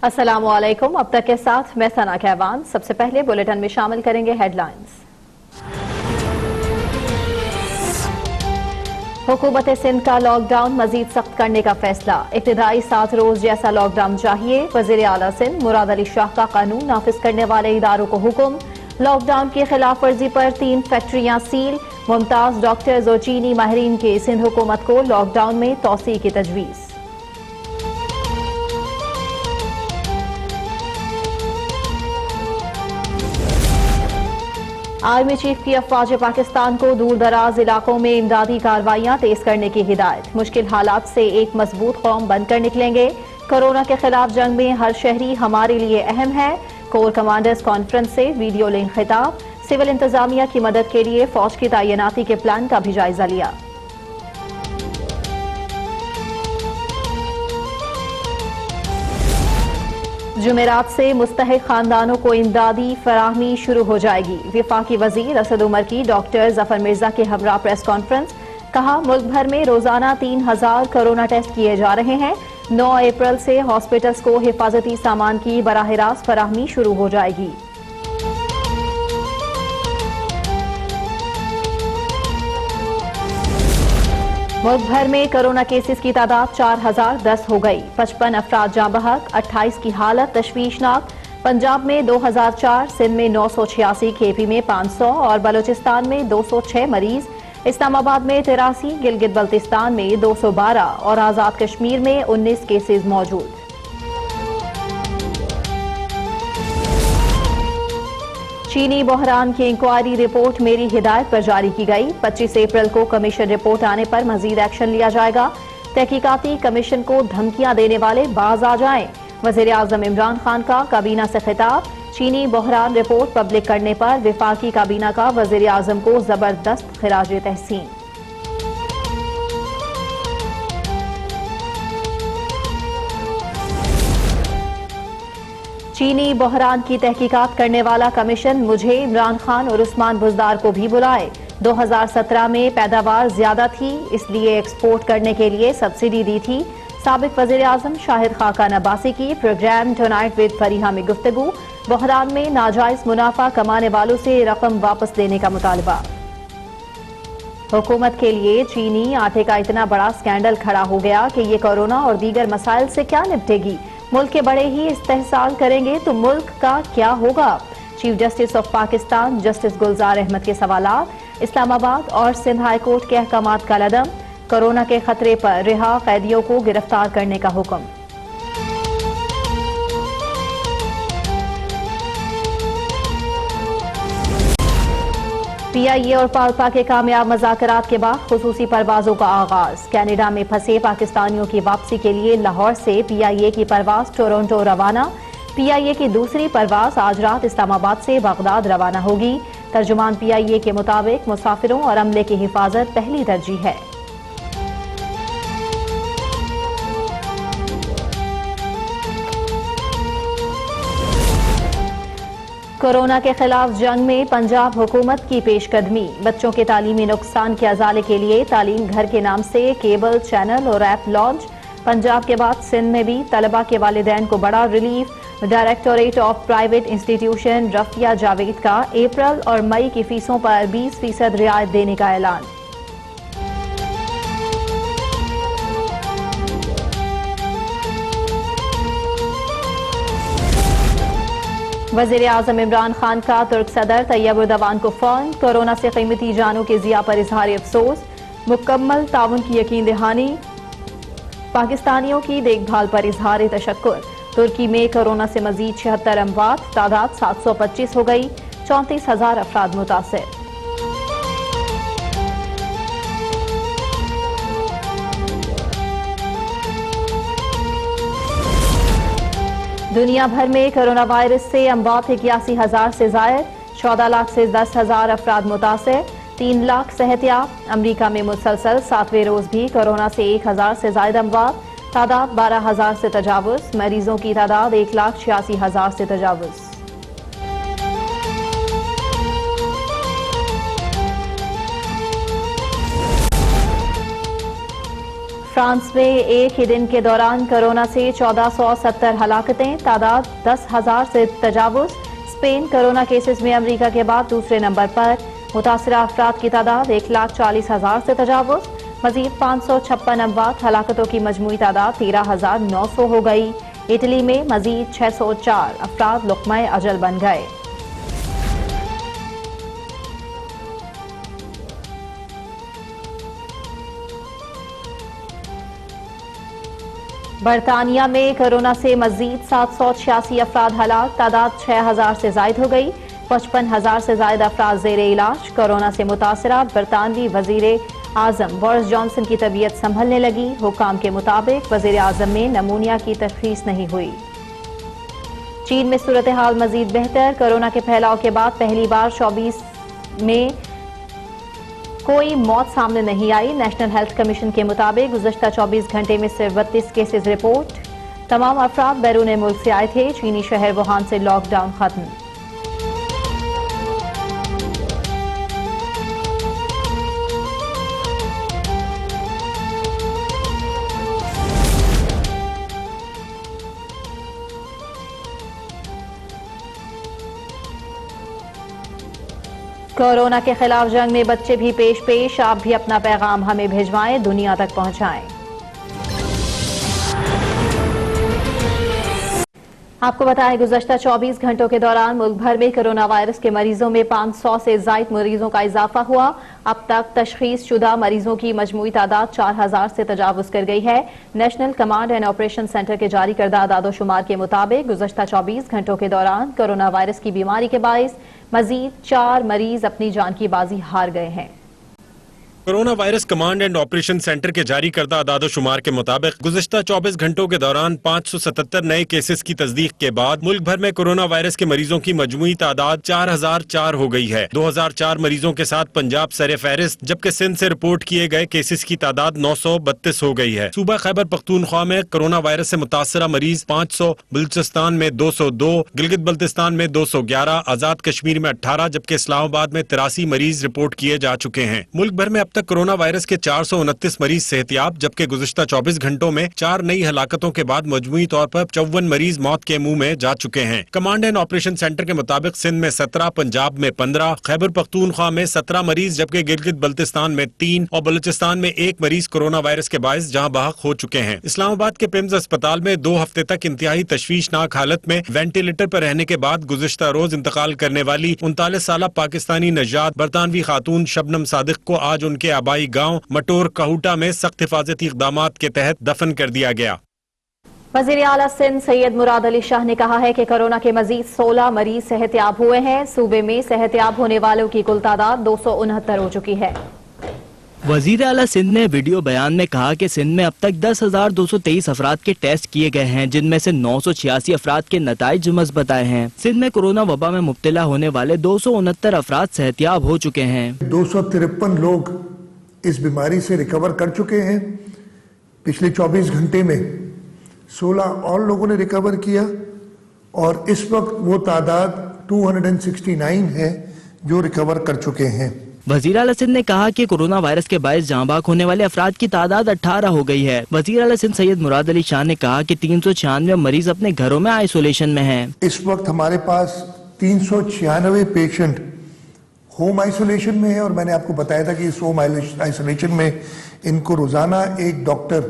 السلام علیکم، اب تک کے ساتھ میں ثنا کیوان۔ سب سے پہلے بلیٹن میں شامل کریں گے ہیڈ لائنز۔ حکومت سندھ کا لاک ڈاؤن مزید سخت کرنے کا فیصلہ، ابتدائی 7 روز جیسا لاک ڈاؤن چاہیے۔ وزیر اعلیٰ سندھ مراد علی شاہ کا قانون نافذ کرنے والے اداروں کو حکم، لاک ڈاؤن کی خلاف ورزی پر 3 فیکٹریاں سیل۔ ممتاز ڈاکٹرز اور چینی ماہرین کی سندھ حکومت کو لاک ڈاؤن میں توسیع کی تجویز۔ آرمی چیف کی افواج پاکستان کو دور دراز علاقوں میں امدادی کارروائیاں تیز کرنے کی ہدایت، مشکل حالات سے ایک مضبوط قوم بن کر نکلیں گے۔ کورونا کے خلاف جنگ میں ہر شہری ہمارے لیے اہم ہے، کور کمانڈرز کانفرنس سے ویڈیو لنک خطاب۔ سول انتظامیہ کی مدد کے لیے فوج کی تعیناتی کے پلان کا بھی جائزہ لیا۔ جمعرات سے مستحق خاندانوں کو امدادی فراہمی شروع ہو جائے گی، وفاقی وزیر اسد عمر کی ڈاکٹر ظفر مرزا کے ہمراہ پریس کانفرنس۔ کہا ملک بھر میں روزانہ 3000 کورونا ٹیسٹ کیے جا رہے ہیں۔ 9 اپریل سے ہاسپٹلز کو حفاظتی سامان کی براہ راست فراہمی شروع ہو جائے گی۔ ملک بھر میں کورونا کیسز کی تعداد 4010 ہو گئی، 55 افراد جاں بحق، 28 کی حالت تشویشناک۔ پنجاب میں 2004، سندھ میں 986، کے پی میں 500 اور بلوچستان میں 206 مریض، اسلام آباد میں 83، گلگت بلتستان میں 212 اور آزاد کشمیر میں 19 کیسز موجود۔ چینی بحران کی انکوائری رپورٹ میری ہدایت پر جاری کی گئی، 25 اپریل کو کمیشن رپورٹ آنے پر مزید ایکشن لیا جائے گا۔ تحقیقاتی کمیشن کو دھمکیاں دینے والے باز آ جائیں، وزیر اعظم عمران خان کا کابینہ سے خطاب۔ چینی بحران رپورٹ پبلک کرنے پر وفاقی کابینہ کا وزیر اعظم کو زبردست خراج تحسین۔ چینی بحران کی تحقیقات کرنے والا کمیشن مجھے، عمران خان اور عثمان بزدار کو بھی بلائے۔ 2017 میں پیداوار زیادہ تھی، اس لیے ایکسپورٹ کرنے کے لیے سبسڈی دی تھی۔ سابق وزیر اعظم شاہد خاقان عباسی کی پروگرام ٹونائٹ ود فریحہ میں گفتگو۔ بحران میں ناجائز منافع کمانے والوں سے رقم واپس لینے کا مطالبہ۔ حکومت کے لیے چینی آٹے کا اتنا بڑا اسکینڈل کھڑا ہو گیا کہ یہ کورونا اور دیگر مسائل سے کیا نپٹے گی؟ ملک کے بڑے ہی استحصال کریں گے تو ملک کا کیا ہوگا؟ Chief justice of Pakistan justice Gulzar Ahmed کے سوالات۔ اسلام آباد اور سندھ ہائی کورٹ کے احکامات کا لدم۔ کورونا کے خطرے پر رہا قیدیوں کو گرفتار کرنے کا حکم۔ پی آئی اے اور پالپا کے کامیاب مذاکرات کے بعد خصوصی پروازوں کا آغاز۔ کینیڈا میں پھنسے پاکستانیوں کی واپسی کے لیے لاہور سے پی آئی اے کی پرواز ٹورنٹو روانہ۔ پی آئی اے کی دوسری پرواز آج رات اسلام آباد سے بغداد روانہ ہوگی۔ ترجمان پی آئی اے کے مطابق مسافروں اور عملے کی حفاظت پہلی ترجیح ہے۔ کورونا کے خلاف جنگ میں پنجاب حکومت کی پیش قدمی، بچوں کے تعلیمی نقصان کے ازالے کے لیے تعلیم گھر کے نام سے کیبل چینل اور ایپ لانچ۔ پنجاب کے بعد سندھ میں بھی طلبہ کے والدین کو بڑا relief. Directorate of private institution Rafia Javed کا اپریل اور مئی کی فیسوں پر 20% رعایت دینے کا اعلان۔ وزیر اعظم عمران خان کا ترک صدر طیب اردوان کو فون، کورونا سے قیمتی جانوں کے ضیاع پر اظہار افسوس، مکمل تعاون کی یقین دہانی، پاکستانیوں کی دیکھ بھال پر اظہار تشکر۔ ترکی میں کورونا سے مزید 76 اموات، تعداد 725 ہو گئی، 34,000 افراد متاثر۔ دنیا بھر میں کورونا وائرس سے اموات 81,000 سے زائد، 14 لاکھ سے 10,000 افراد متاثر، 3 لاکھ صحت یاب۔ امریکہ میں مسلسل 7ویں روز بھی کورونا سے 1,000 سے زائد اموات، تعداد 12,000 سے تجاوز، مریضوں کی تعداد 1,86,000 سے تجاوز۔ فرانس میں ایک ہی دن کے دوران کورونا سے 1470 ہلاکتیں، تعداد 10,000 سے تجاوز۔ اسپین کورونا کیسز میں امریکہ کے بعد دوسرے نمبر پر، متاثرہ افراد کی تعداد 1,40,000 سے تجاوز۔ مزید 556 اموات، ہلاکتوں کی مجموعی تعداد 13,900 ہو گئی۔ اٹلی میں مزید 604 افراد لقمہ اجل بن گئے۔ برطانیہ میں کورونا سے مزید 786 افراد ہلاک، تعداد 6,000 سے زائد ہو گئی۔ 55,000 سے زائد افراد زیر علاج۔ کورونا سے متاثرہ برطانوی وزیر اعظم بورس جانسن کی طبیعت سنبھلنے لگی۔ حکام کے مطابق وزیر اعظم میں نمونیا کی تشخیص نہیں ہوئی۔ چین میں صورتحال مزید بہتر، کورونا کے پھیلاؤ کے بعد پہلی بار 24 میں کوئی موت سامنے نہیں آئی۔ نیشنل ہیلتھ کمیشن کے مطابق گزشتہ 24 گھنٹے میں صرف 32 کیسز رپورٹ۔ تمام افراد بیرون ملک سے آئے تھے۔ چینی شہر ووہان سے لاک ڈاؤن ختم۔ کورونا کے خلاف جنگ میں بچے بھی پیش۔ آپ بھی اپنا پیغام ہمیں بھیجوائیں، دنیا تک پہنچائیں۔ آپ کو بتائیں گزشتہ 24 گھنٹوں کے دوران ملک بھر میں کورونا وائرس کے مریضوں میں 500 سے زائد مریضوں کا اضافہ ہوا۔ اب تک تشخیص شدہ مریضوں کی مجموعی تعداد 4,000 سے تجاوز کر گئی ہے۔ National command and operation centre کے جاری کردہ اعداد و شمار کے مطابق گزشتہ 24 گھنٹوں کے دوران کورونا وائرس کی بیماری کے باعث مزید 4 مریض اپنی جان کی بازی ہار گئے ہیں۔ Corona virus command and operation centre کے جاری کردہ اعداد و شمار کے مطابق گزشتہ 24 گھنٹوں کے دوران 577 نئے کیسز کی تصدیق کے بعد ملک بھر میں کورونا وائرس کے مریضوں کی مجموعی تعداد 4,004 ہو گئی ہے۔ 2,004 مریضوں کے ساتھ پنجاب سر فہرست، جبکہ سندھ سے رپورٹ کیے گئے کیسز کی تعداد 932 ہو گئی ہے۔ صوبہ خیبر پختونخوا میں کورونا وائرس سے متاثرہ مریض 500، بلوچستان میں 202، گلگت بلتستان میں 211، آزاد کشمیر میں 18، جبکہ اسلام آباد میں 83 مریض رپورٹ کیے جا چکے ہیں۔ ملک بھر میں اب تک کورونا وائرس کے 429 مریض صحتیاب، جبکہ گزشتہ 24 گھنٹوں میں 4 نئی ہلاکتوں کے بعد مجموعی طور پر 54 مریض موت کے منہ میں جا چکے ہیں۔ کمانڈ اینڈ آپریشن سینٹر کے مطابق سندھ میں 17، پنجاب میں 15، خیبر پختونخوا میں 17 مریض، جبکہ گلگت بلتستان میں 3 اور بلوچستان میں 1 مریض کورونا وائرس کے باعث جہاں بحق ہو چکے ہیں۔ اسلام آباد کے پمز اسپتال میں 2 ہفتے تک انتہائی تشویشناک حالت میں وینٹیلیٹر پر رہنے کے بعد گزشتہ روز انتقال کرنے والی 39 سالہ پاکستانی نژاد برطانوی خاتون شبنم صادق کو آج ان کے آبائی گاؤں مٹور کہوٹا میں سخت حفاظتی اقدامات کے تحت دفن کر دیا گیا۔ وزیر اعلیٰ سندھ سید مراد علی شاہ نے کہا ہے کہ کورونا کے مزید 16 مریض صحت یاب ہوئے ہیں۔ صوبے میں صحت یاب ہونے والوں کی کل تعداد 269 ہو چکی ہے۔ وزیر اعلیٰ سندھ نے ویڈیو بیان میں کہا کہ سندھ میں اب تک 10,223 افراد کے ٹیسٹ کیے گئے ہیں، جن میں سے 986 افراد کے نتائج مثبت آئے ہیں۔ سندھ میں کورونا وبا میں مبتلا ہونے والے 269 افراد صحت یاب ہو چکے ہیں۔ 253 لوگ اس بیماری سے ریکور کر چکے ہیں۔ پچھلے 24 گھنٹے میں 16 اور لوگوں نے ریکور کیا، اور اس وقت وہ تعداد 269 ہے جو ریکور کر چکے ہیں۔ وزیر اعلیٰ سندھ نے کہا کہ کورونا وائرس کے باعث جاں بحق ہونے والے افراد کی تعداد 18 ہو گئی ہے۔ وزیر اعلیٰ سندھ سید مراد علی شاہ نے کہا کہ 396 مریض اپنے گھروں میں آئسولیشن میں ہیں۔ اس وقت ہمارے پاس 396 پیشنٹ ہوم آئسولیشن میں ہے، اور میں نے آپ کو بتایا تھا کہ اس ہوم آئسولیشن میں ان کو روزانہ ایک ڈاکٹر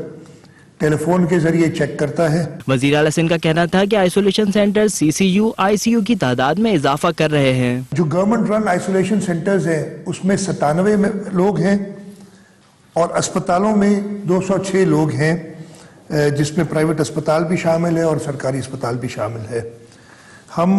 ٹیلی فون کے ذریعے چیک کرتا ہے۔ وزیر اعلیٰ سندھ کا کہنا تھا کہ آئسولیشن سینٹر CCU ICU کی تعداد میں اضافہ کر رہے ہیں۔ جو گورنمنٹ رن آئسولیشن سینٹرز ہیں اس میں 97 لوگ ہیں، اور اسپتالوں میں 206 لوگ ہیں، جس میں پرائیویٹ اسپتال بھی شامل ہے اور سرکاری اسپتال بھی شامل ہے۔ ہم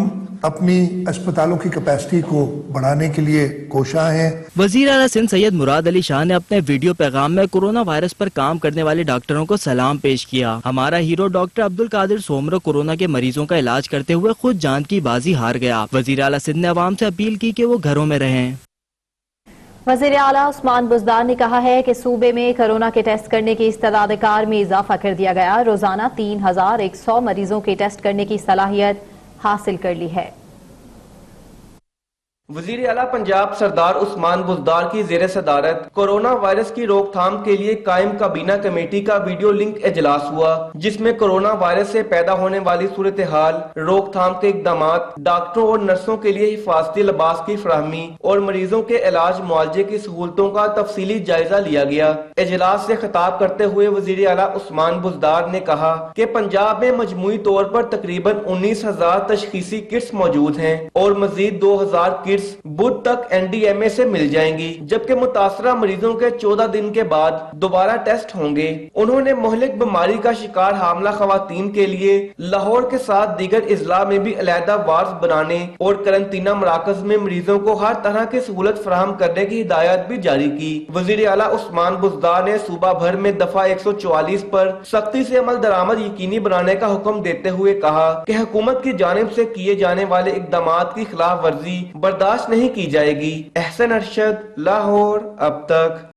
اپنی اسپتالوں کی کیپیسٹی کو بڑھانے کے لیے کوشاں ہیں۔ وزیر اعلیٰ سندھ سید مراد علی شاہ نے اپنے ویڈیو پیغام میں کورونا وائرس پر کام کرنے والے ڈاکٹروں کو سلام پیش کیا۔ ہمارا hero doctor Abdul Qadir Soomro corona کے مریضوں کا علاج کرتے ہوئے خود جان کی بازی ہار گیا۔ وزیر اعلیٰ سندھ نے عوام سے اپیل کی کہ وہ گھروں میں رہیں۔ وزیر اعلیٰ عثمان بزدار نے کہا ہے کہ صوبے میں کورونا کے ٹیسٹ کرنے کی استعداد کار میں اضافہ کر دیا گیا۔ روزانہ 3,100 مریضوں کے ٹیسٹ کرنے کی صلاحیت حاصل کر لی ہے۔ وزیر اعلیٰ پنجاب سردار عثمان بزدار کی زیر صدارت کورونا وائرس کی روک تھام کے لیے قائم کابینہ کمیٹی کا ویڈیو لنک اجلاس ہوا، جس میں کورونا وائرس سے پیدا ہونے والی صورتحال، روک تھام کے اقدامات، ڈاکٹروں اور نرسوں کے لیے حفاظتی لباس کی فراہمی اور مریضوں کے علاج معالجے کی سہولتوں کا تفصیلی جائزہ لیا گیا۔ اجلاس سے خطاب کرتے ہوئے وزیر اعلیٰ عثمان بزدار نے کہا کہ پنجاب میں مجموعی طور پر تقریباً 19,000 تشخیصی کٹس موجود ہیں اور مزید 2,000 کٹس بدھ تک NDMA سے مل جائیں گی، جبکہ متاثرہ مریضوں کے 14 دن کے بعد دوبارہ ٹیسٹ ہوں گے۔ انہوں نے مہلک بیماری کا شکار حاملہ خواتین کے لیے لاہور کے ساتھ دیگر اضلاع میں بھی علیحدہ وارڈز بنانے اور قرنطینہ مراکز میں مریضوں کو ہر طرح کی سہولت فراہم کرنے کی ہدایت بھی جاری کی۔ وزیر اعلیٰ عثمان بزدار نے صوبہ بھر میں دفعہ 144 پر سختی سے عمل درآمد یقینی بنانے کا حکم دیتے ہوئے کہا کہ حکومت کی جانب سے کیے جانے والے اقدامات کی خلاف ورزی برداشت نہیں کی جائے گی۔ احسن ارشد، لاہور، اب تک۔